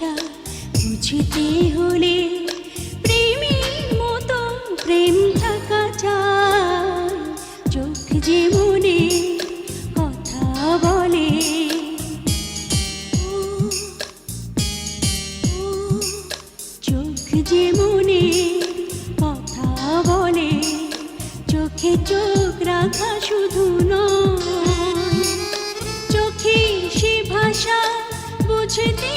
ভাষা বুঝতে হলে প্রেমের মতো প্রেম থাকা চাই। চোখ যে মনে কথা বলে, চোখ যে মনে কথা বলে, চোখে চোখ রাখা শুধু নয়, চোখে সে ভাষা বুঝতে